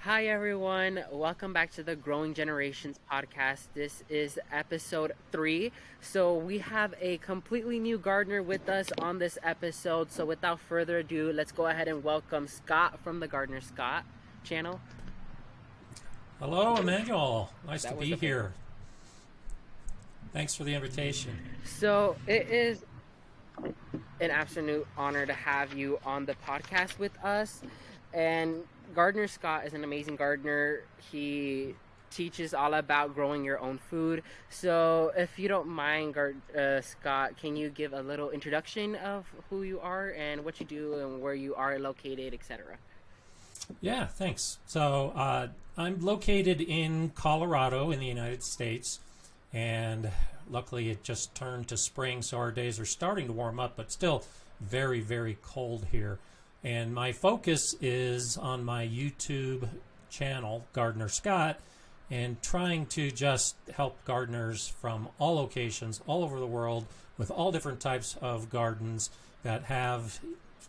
Hi, everyone. Welcome back to the Growing Generations podcast. This is episode 3. So, we have a completely new gardener with us on this episode. So, without further ado, let's go ahead and welcome Scott from the Gardener Scott channel. Hello, Emmanuel. Nice to That was be the first one. here. Thanks for the invitation. So, it is an absolute honor to have you on the podcast with us. And Gardener Scott is an amazing gardener. He teaches all about growing your own food. So, if you don't mind, Scott, can you give a little introduction of who you are and what you do and where you are located, etc.? Yeah, thanks. I'm located in Colorado in the United States, and luckily it just turned to spring, so our days are starting to warm up, but still very, very cold here. And my focus is on my YouTube channel, Gardener Scott, and trying to just help gardeners from all locations, all over the world, with all different types of gardens that have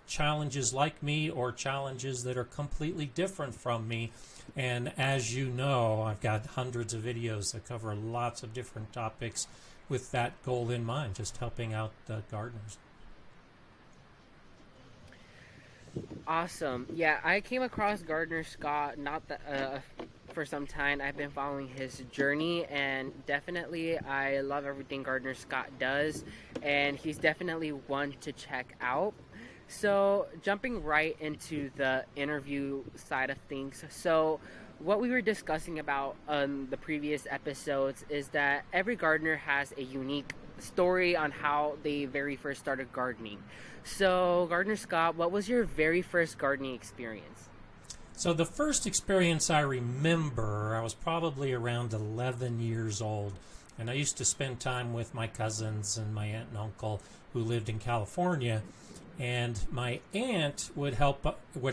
challenges like me or challenges that are completely different from me. And as you know, I've got hundreds of videos that cover lots of different topics with that goal in mind, just helping out the gardeners. Awesome. Yeah, I came across Gardner Scott not that for some time. I've been following his journey, and definitely I love everything Gardner Scott does, and he's definitely one to check out. So, jumping right into the interview side of things. So, what we were discussing about on the previous episodes is that every gardener has a unique story on how they very first started gardening. So, Gardener Scott, what was your very first gardening experience? So the first experience I remember, I was probably around 11 years old, and I used to spend time with my cousins and my aunt and uncle who lived in California. And my aunt would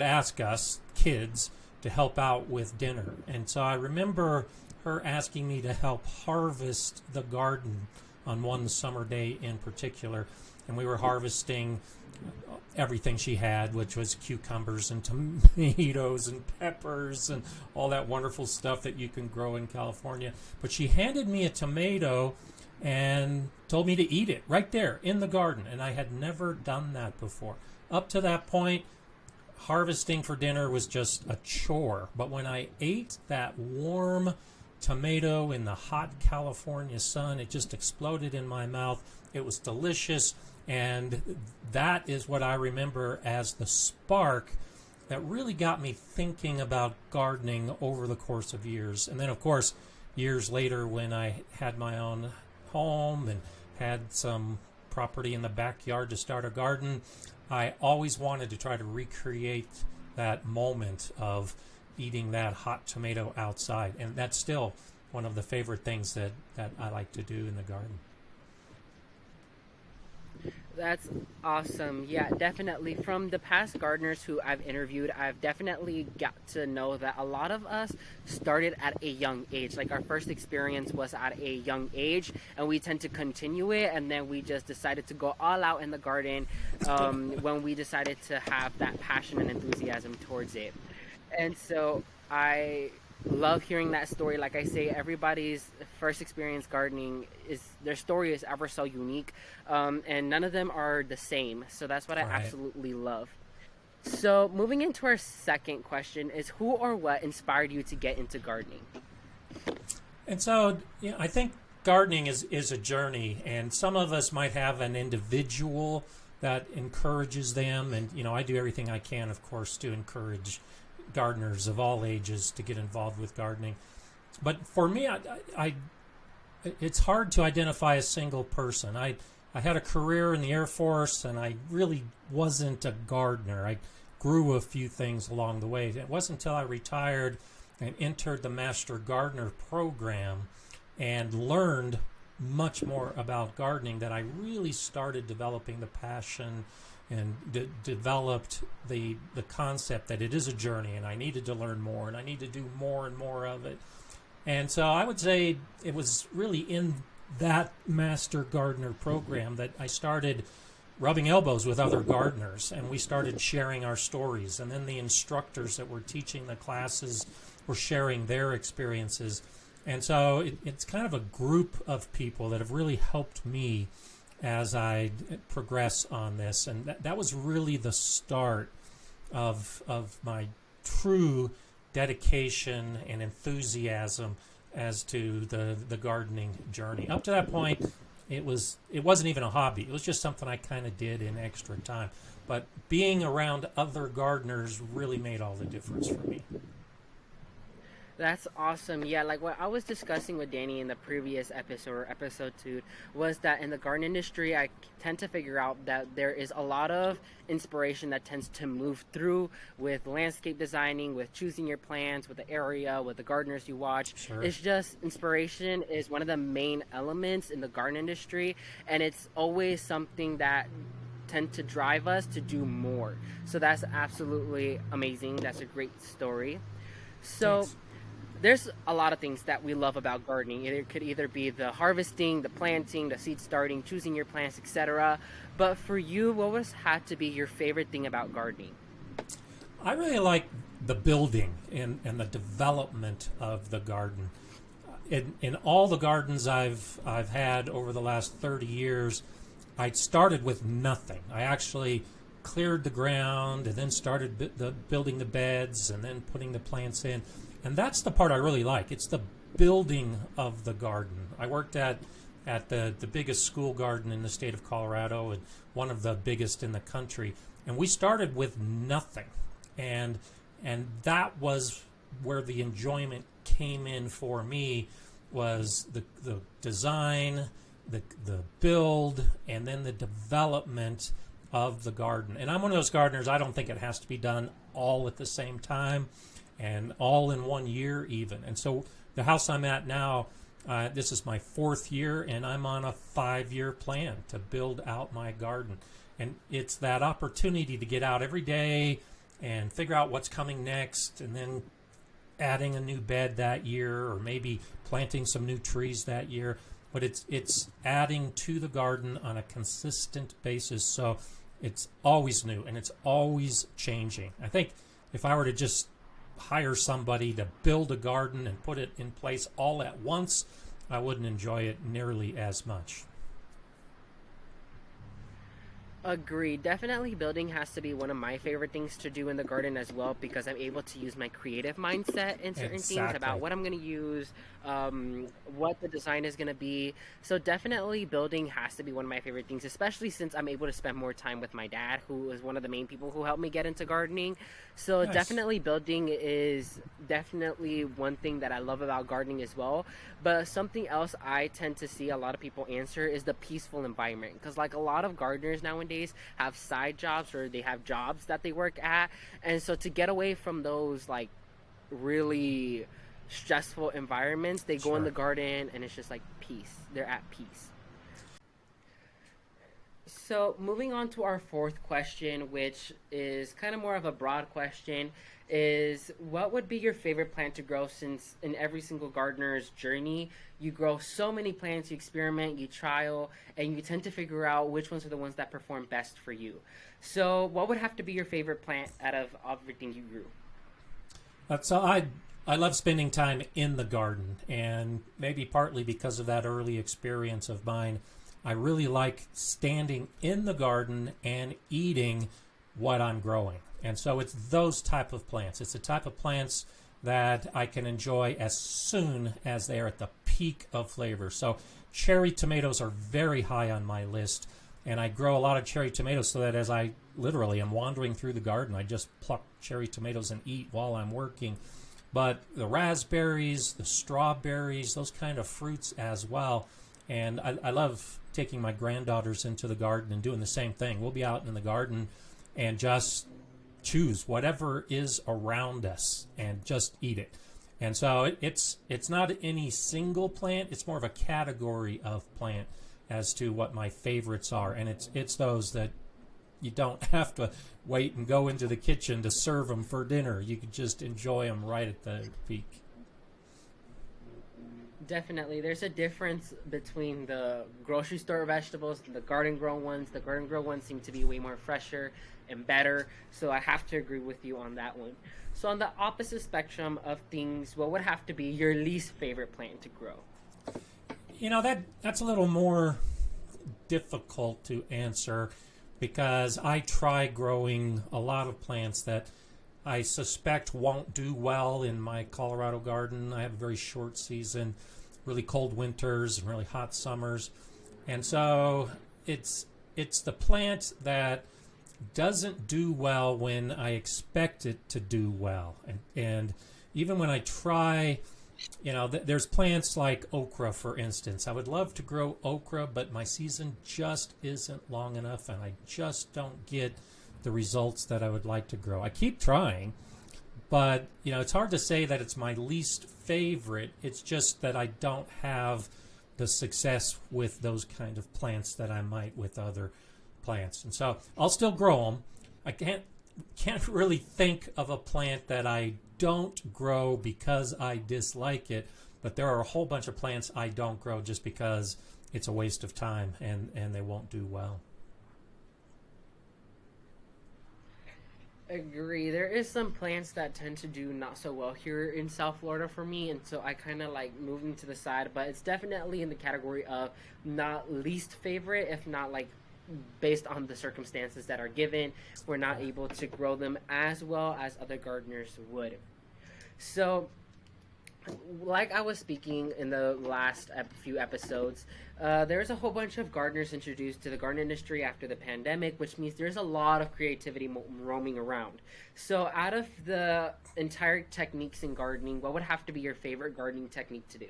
ask us kids to help out with dinner. And so I remember her asking me to help harvest the garden on one summer day in particular. And we were harvesting everything she had, which was cucumbers and tomatoes and peppers and all that wonderful stuff that you can grow in California. But she handed me a tomato and told me to eat it right there in the garden. And I had never done that before. Up to that point, harvesting for dinner was just a chore. But when I ate that warm tomato in the hot California sun, it just exploded in my mouth. It was delicious. And that is what I remember as the spark that really got me thinking about gardening over the course of years. And then, of course, years later, when I had my own home and had some property in the backyard to start a garden, I always wanted to try to recreate that moment of eating that hot tomato outside. And that's still one of the favorite things that I like to do in the garden. That's awesome. Yeah, definitely. From the past gardeners who I've interviewed, I've definitely got to know that a lot of us started at a young age. Like our first experience was at a young age, and we tend to continue it. And then we just decided to go all out in the garden when we decided to have that passion and enthusiasm towards it. And so I love hearing that story. Like I say, everybody's first experience gardening is their story is ever so unique, and none of them are the same. So that's what I Right. absolutely love. So moving into our second question is who or what inspired you to get into gardening? And so, I think gardening is a journey, and some of us might have an individual that encourages them. And, I do everything I can, of course, to encourage gardeners of all ages to get involved with gardening. But for me, it's hard to identify a single person. I had a career in the Air Force, and I really wasn't a gardener. I grew a few things along the way. It wasn't until I retired and entered the Master Gardener program and learned much more about gardening that I really started developing the passion and developed the concept that it is a journey, and I needed to learn more, and I need to do more and more of it. And so I would say it was really in that Master Gardener program that I started rubbing elbows with other gardeners, and we started sharing our stories. And then the instructors that were teaching the classes were sharing their experiences. And so it's kind of a group of people that have really helped me as I progress on this. And that was really the start of my true dedication and enthusiasm as to the gardening journey. Up to that point, it wasn't even a hobby. It was just something I kind of did in extra time. But being around other gardeners really made all the difference for me. That's awesome. Yeah, like what I was discussing with Danny in the previous episode, or episode 2, was that in the garden industry, I tend to figure out that there is a lot of inspiration that tends to move through with landscape designing, with choosing your plants, with the area, with the gardeners you watch. Sure. It's just inspiration is one of the main elements in the garden industry, and it's always something that tend to drive us to do more. So that's absolutely amazing. That's a great story. So Thanks. there's a lot of things that we love about gardening. It could either be the harvesting, the planting, the seed starting, choosing your plants, etc. But for you, what had to be your favorite thing about gardening? I really like the building and the development of the garden. In all the gardens I've had over the last 30 years, I started with nothing. I actually cleared the ground and then started building the beds and then putting the plants in. And that's the part I really like. It's the building of the garden. I worked at the biggest school garden in the state of Colorado and one of the biggest in the country. And we started with nothing. And that was where the enjoyment came in for me, was the design, the build, and then the development of the garden. And I'm one of those gardeners, I don't think it has to be done all at the same time and all in 1 year even. And so the house I'm at now, this is my 4th year, and I'm on a 5-year plan to build out my garden. And it's that opportunity to get out every day and figure out what's coming next, and then adding a new bed that year, or maybe planting some new trees that year. But it's adding to the garden on a consistent basis. So it's always new and it's always changing. I think if I were to just hire somebody to build a garden and put it in place all at once, I wouldn't enjoy it nearly as much. Agreed. Definitely building has to be one of my favorite things to do in the garden as well, because I'm able to use my creative mindset in certain things about what I'm going to use, what the design is going to be. So definitely building has to be one of my favorite things, especially since I'm able to spend more time with my dad, who is one of the main people who helped me get into gardening. So Nice. definitely building is definitely one thing that I love about gardening as well. But something else I tend to see a lot of people answer is the peaceful environment, because like a lot of gardeners nowadays have side jobs, or they have jobs that they work at, and so to get away from those like really stressful environments, they go in the Sure. garden and it's just like peace. They're at peace. So, moving on to our 4th question, which is kind of more of a broad question, is what would be your favorite plant to grow, since in every single gardener's journey, you grow so many plants, you experiment, you trial, and you tend to figure out which ones are the ones that perform best for you. So, what would have to be your favorite plant out of everything you grew? So I love spending time in the garden, and maybe partly because of that early experience of mine, I really like standing in the garden and eating what I'm growing. And so it's those type of plants. It's the type of plants that I can enjoy as soon as they are at the peak of flavor. So cherry tomatoes are very high on my list, and I grow a lot of cherry tomatoes so that as I literally am wandering through the garden, I just pluck cherry tomatoes and eat while I'm working. But the raspberries, the strawberries, those kind of fruits as well. And I love taking my granddaughters into the garden and doing the same thing. We'll be out in the garden and just choose whatever is around us and just eat it. And so it's not any single plant. It's more of a category of plant as to what my favorites are. And it's those that you don't have to wait and go into the kitchen to serve them for dinner. You can just enjoy them right at the peak. Definitely. There's a difference between the grocery store vegetables and the garden grown ones. The garden grown ones seem to be way more fresher and better. So I have to agree with you on that one. So on the opposite spectrum of things, what would have to be your least favorite plant to grow? That's a little more difficult to answer because I try growing a lot of plants that I suspect won't do well in my Colorado garden. I have a very short season, really cold winters and really hot summers. And so it's the plant that doesn't do well when I expect it to do well. And even when I try, there's plants like okra, for instance. I would love to grow okra, but my season just isn't long enough, and I just don't get the results that I would like to grow. I keep trying, but it's hard to say that it's my least favorite. It's just that I don't have the success with those kind of plants that I might with other plants. And so I'll still grow them. I can't really think of a plant that I don't grow because I dislike it, but there are a whole bunch of plants I don't grow just because it's a waste of time and they won't do well. Agree. There is some plants that tend to do not so well here in South Florida for me, and so I kind of like moving to the side. But it's definitely in the category of not least favorite, if not like based on the circumstances that are given, we're not able to grow them as well as other gardeners would. So like I was speaking in the last few episodes, there's a whole bunch of gardeners introduced to the garden industry after the pandemic, which means there's a lot of creativity roaming around. So, out of the entire techniques in gardening, what would have to be your favorite gardening technique to do?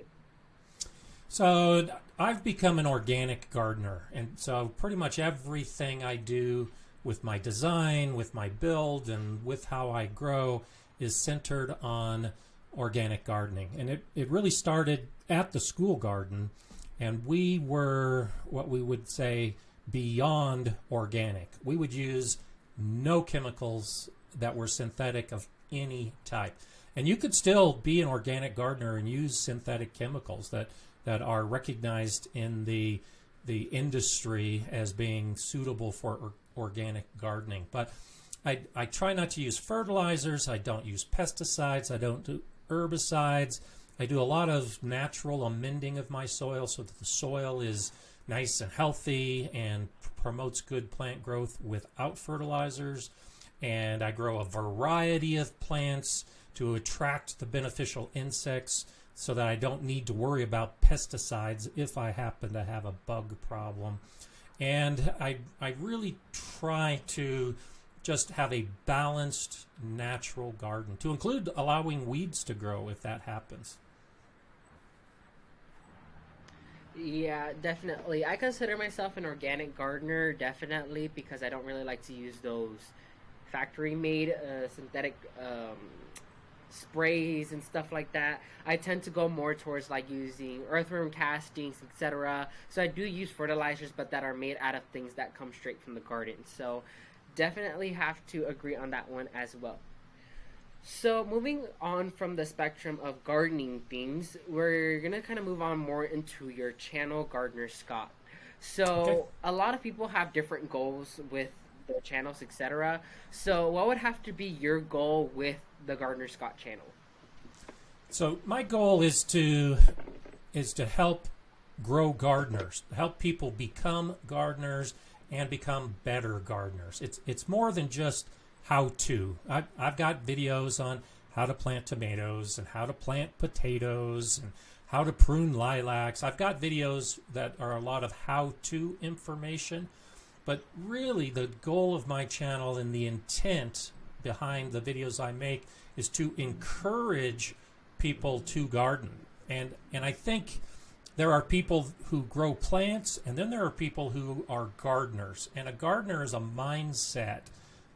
So I've become an organic gardener, and so pretty much everything I do with my design, with my build, and with how I grow is centered on organic gardening. And it really started at the school garden, and we were what we would say beyond organic. We would use no chemicals that were synthetic of any type. And you could still be an organic gardener and use synthetic chemicals that are recognized in the industry as being suitable for organic gardening. But I try not to use fertilizers. I don't use pesticides. I don't do herbicides. I do a lot of natural amending of my soil so that the soil is nice and healthy and promotes good plant growth without fertilizers. And I grow a variety of plants to attract the beneficial insects so that I don't need to worry about pesticides if I happen to have a bug problem. And I really try to just have a balanced natural garden, to include allowing weeds to grow if that happens. Yeah, definitely. I consider myself an organic gardener, definitely, because I don't really like to use those factory made synthetic sprays and stuff like that. I tend to go more towards like using earthworm castings, etc. So I do use fertilizers, but that are made out of things that come straight from the garden. So definitely have to agree on that one as well. So moving on from the spectrum of gardening things, we're gonna kind of move on more into your channel, Gardener Scott. Okay. So a lot of people have different goals with the channels, etc. So what would have to be your goal with the Gardener Scott channel? So my goal is to help grow gardeners, help people become gardeners and become better gardeners. It's more than just how to. I've got videos on how to plant tomatoes and how to plant potatoes and how to prune lilacs. I've got videos that are a lot of how-to information, but really the goal of my channel and the intent behind the videos I make is to encourage people to garden. And I think there are people who grow plants, and then there are people who are gardeners. And a gardener is a mindset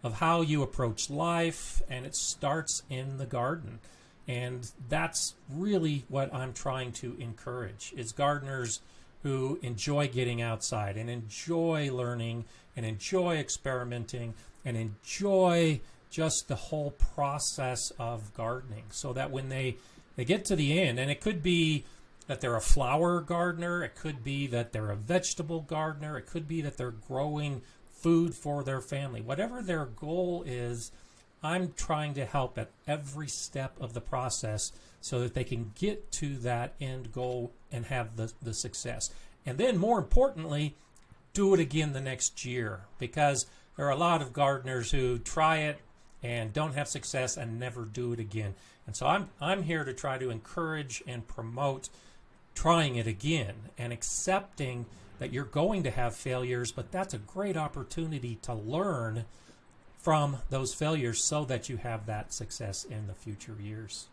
of how you approach life, and it starts in the garden. And that's really what I'm trying to encourage, is gardeners who enjoy getting outside and enjoy learning and enjoy experimenting and enjoy just the whole process of gardening, so that when they get to the end, and it could be that they're a flower gardener. It could be that they're a vegetable gardener. It could be that they're growing food for their family. Whatever their goal is, I'm trying to help at every step of the process so that they can get to that end goal and have the success. And then, more importantly, do it again the next year, because there are a lot of gardeners who try it and don't have success and never do it again. And so I'm here to try to encourage and promote trying it again and accepting that you're going to have failures, but that's a great opportunity to learn from those failures so that you have that success in the future years.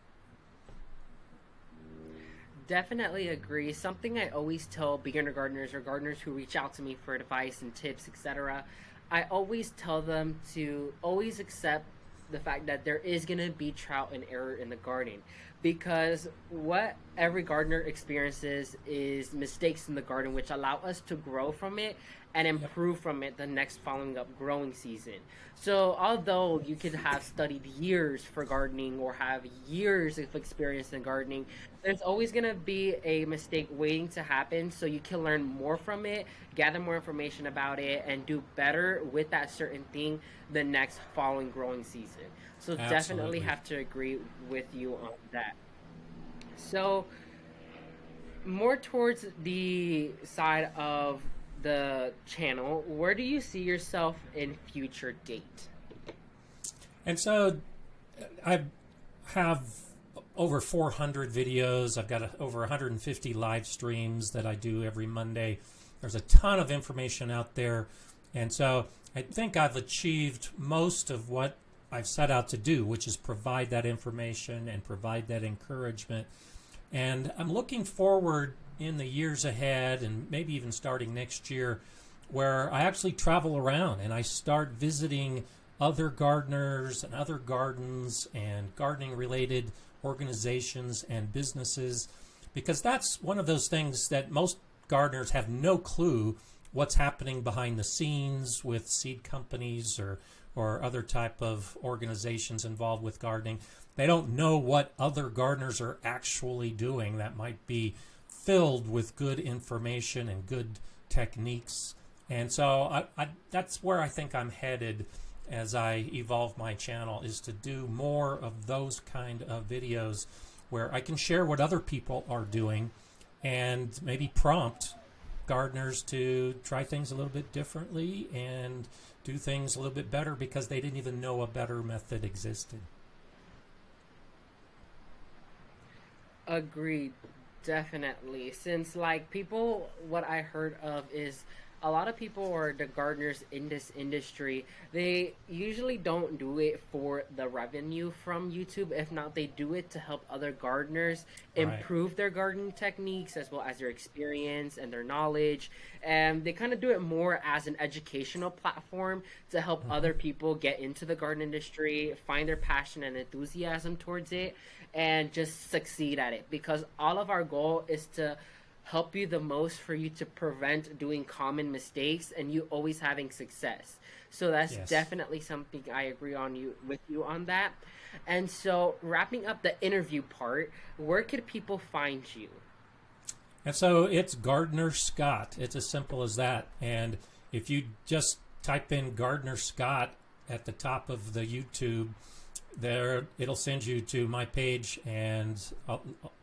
Definitely agree. Something I always tell beginner gardeners or gardeners who reach out to me for advice and tips, etc., I always tell them to always accept the fact that there is going to be trial and error in the garden, because what every gardener experiences is mistakes in the garden which allow us to grow from it and Yep. improve from it the next following up growing season. So although you could have studied years for gardening or have years of experience in gardening, there's always going to be a mistake waiting to happen, so you can learn more from it, gather more information about it, and do better with that certain thing the next following growing season. So definitely Absolutely. have to agree with you on that. So more towards the side of the channel, where do you see yourself in future date? And so I have over 400 videos. I've got over 150 live streams that I do every Monday. There's a ton of information out there. And so I think I've achieved most of what I've set out to do, which is provide that information and provide that encouragement. And I'm looking forward in the years ahead, and maybe even starting next year, where I actually travel around and I start visiting other gardeners and other gardens and gardening related organizations and businesses, because that's one of those things that most gardeners have no clue what's happening behind the scenes with seed companies or other type of organizations involved with gardening. They don't know what other gardeners are actually doing that might be filled with good information and good techniques. And so that's where I think I'm headed as I evolve my channel, is to do more of those kind of videos where I can share what other people are doing and maybe prompt gardeners to try things a little bit differently and do things a little bit better because they didn't even know a better method existed. Agreed, definitely. Since like people, what I heard of is a lot of people or the gardeners in this industry, they usually don't do it for the revenue from YouTube. If not, they do it to help other gardeners Right. improve their gardening techniques as well as their experience and their knowledge. And they kind of do it more as an educational platform to help Hmm. other people get into the garden industry, find their passion and enthusiasm towards it, and just succeed at it. Because all of our goal is to help you the most for you to prevent doing common mistakes and you always having success. So that's Yes. definitely something I agree on you with you on that. And so wrapping up the interview part, where could people find you? And so it's Gardner Scott. It's as simple as that. And if you just type in Gardner Scott at the top of the YouTube, there it'll send you to my page and a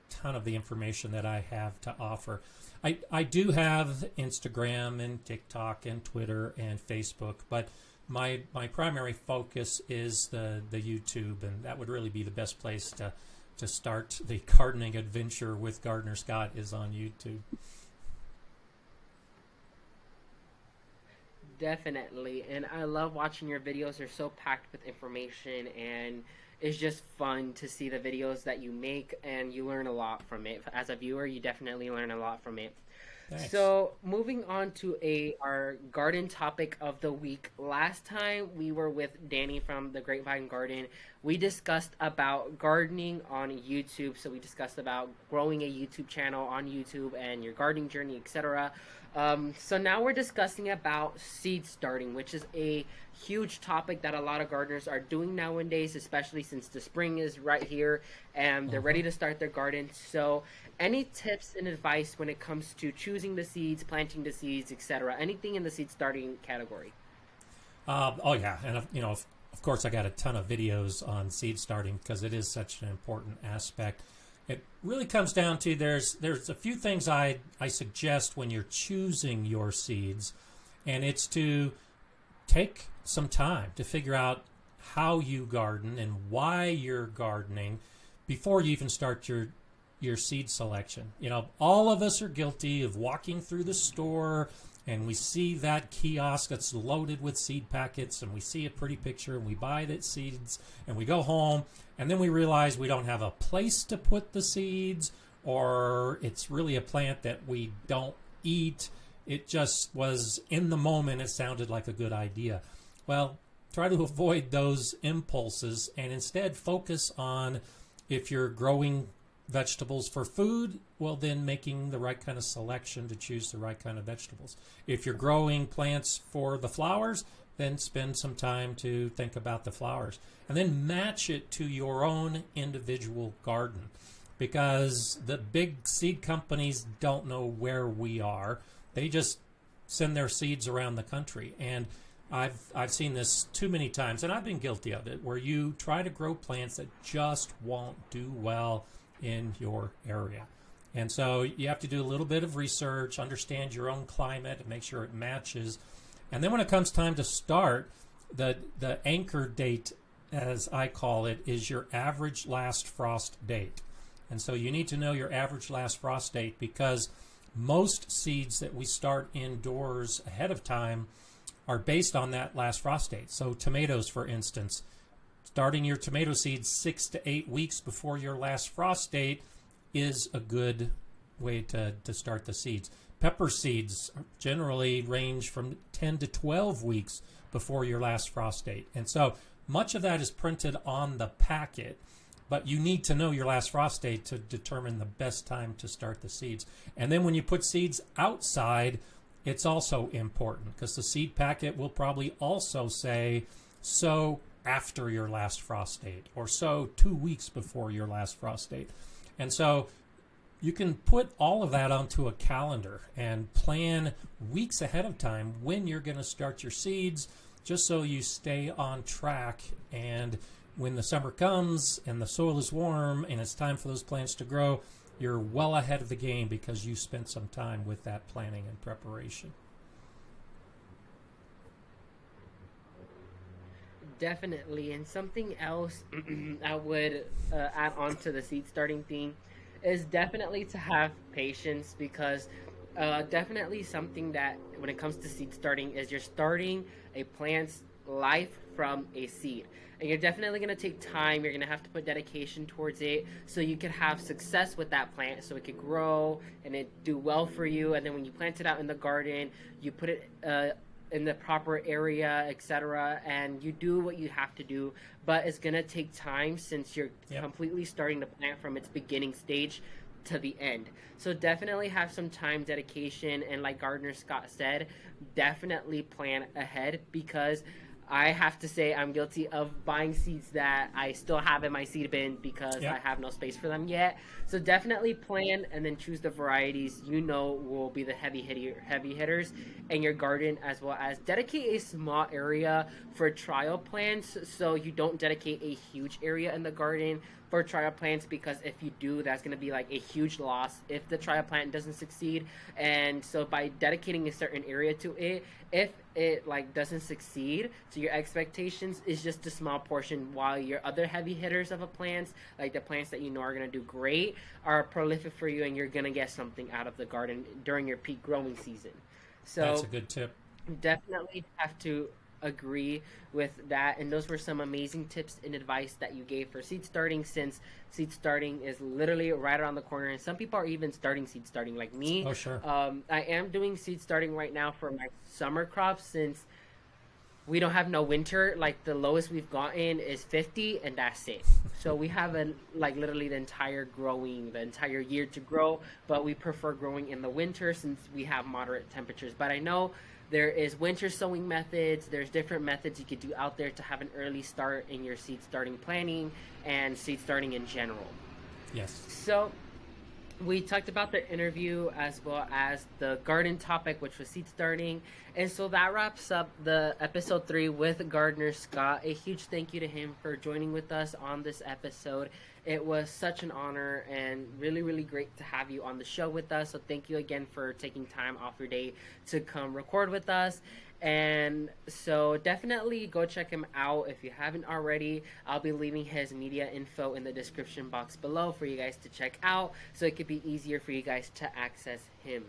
ton of the information that I have to offer. I do have Instagram and TikTok and Twitter and Facebook, but my primary focus is the YouTube, and that would really be the best place to start the gardening adventure with Gardner Scott, is on YouTube. Definitely. And I love watching your videos. They're so packed with information and it's just fun to see the videos that you make and you learn a lot from it. As a viewer, you definitely learn a lot from it. Thanks. So, moving on to a our garden topic of the week. Last time we were with Danny from the Grapevine Garden. We discussed about gardening on YouTube. So we discussed about growing a YouTube channel on YouTube and your gardening journey, etc. So now we're discussing about seed starting, which is a huge topic that a lot of gardeners are doing nowadays, especially since the spring is right here and they're ready Hmm. to start their garden. So, any tips and advice when it comes to choosing the seeds, planting the seeds, etc.? Anything in the seed starting category? Oh yeah, and of course, I got a ton of videos on seed starting because it is such an important aspect. It really comes down to there's a few things I suggest when you're choosing your seeds, and it's to take some time to figure out how you garden and why you're gardening before you even start your seed selection. All of us are guilty of walking through the store and we see that kiosk that's loaded with seed packets and we see a pretty picture and we buy the seeds and we go home and then we realize we don't have a place to put the seeds, or it's really a plant that we don't eat. It just was in the moment, it sounded like a good idea. Well, try to avoid those impulses and instead focus on, if you're growing vegetables for food, well, then making the right kind of selection to choose the right kind of vegetables. If you're growing plants for the flowers, then spend some time to think about the flowers and then match it to your own individual garden, because the big seed companies don't know where we are. They just send their seeds around the country, and I've seen this too many times, and I've been guilty of it, where you try to grow plants that just won't do well in your area. And so you have to do a little bit of research, understand your own climate, and make sure it matches. And then when it comes time to start, the anchor date, as I call it, is your average last frost date. And so you need to know your average last frost date, because most seeds that we start indoors ahead of time are based on that last frost date. So tomatoes, for instance, starting your tomato seeds 6 to 8 weeks before your last frost date is a good way to start the seeds. Pepper seeds generally range from 10 to 12 weeks before your last frost date. And so much of that is printed on the packet, but you need to know your last frost date to determine the best time to start the seeds. And then when you put seeds outside, it's also important, because the seed packet will probably also say, sow after your last frost date, or sow 2 weeks before your last frost date. And so you can put all of that onto a calendar and plan weeks ahead of time when you're going to start your seeds, just so you stay on track. And when the summer comes and the soil is warm and it's time for those plants to grow, you're well ahead of the game because you spent some time with that planning and preparation. Definitely. And something else I would add on to the seed starting theme is definitely to have patience, because definitely something that when it comes to seed starting is you're starting a plant's life from a seed. And you're definitely going to take time. You're going to have to put dedication towards it so you can have success with that plant, so it could grow and it do well for you. And then when you plant it out in the garden, you put it in the proper area, etc., and you do what you have to do. But it's gonna take time, since you're Yep. completely starting the plant from its beginning stage to the end. So definitely have some time, dedication, and like Gardner Scott said, definitely plan ahead, because I have to say I'm guilty of buying seeds that I still have in my seed bin because I Yep. have no space for them yet. So definitely plan and then choose the varieties you know will be the heavy hitters in your garden, as well as dedicate a small area for trial plants, so you don't dedicate a huge area in the garden for trial plants, because if you do, that's going to be like a huge loss if the trial plant doesn't succeed. And so by dedicating a certain area to it, if it like doesn't succeed to your expectations, is just a small portion, while your other heavy hitters of a plants, like the plants that you know are going to do great, are prolific for you, and you're going to get something out of the garden during your peak growing season. That's a So good tip. definitely have to agree with that. And those were some amazing tips and advice that you gave for seed starting, since seed starting is literally right around the corner. And some people are even starting seed starting, like me. Oh, sure. I am doing seed starting right now for my summer crops, since we don't have no winter. Like the lowest we've gotten is 50, and that's it. So we have a like literally the entire year to grow, but we prefer growing in the winter since we have moderate temperatures. But I know there is winter sowing methods. There's different methods you could do out there to have an early start in your seed starting planning and seed starting in general. Yes. So we talked about the interview as well as the garden topic, which was seed starting. And so that wraps up the episode 3 with Gardener Scott. A huge thank you to him for joining with us on this episode. It was such an honor and really, really great to have you on the show with us. So thank you again for taking time off your day to come record with us. And so definitely go check him out if you haven't already. I'll be leaving his media info in the description box below for you guys to check out so it could be easier for you guys to access him.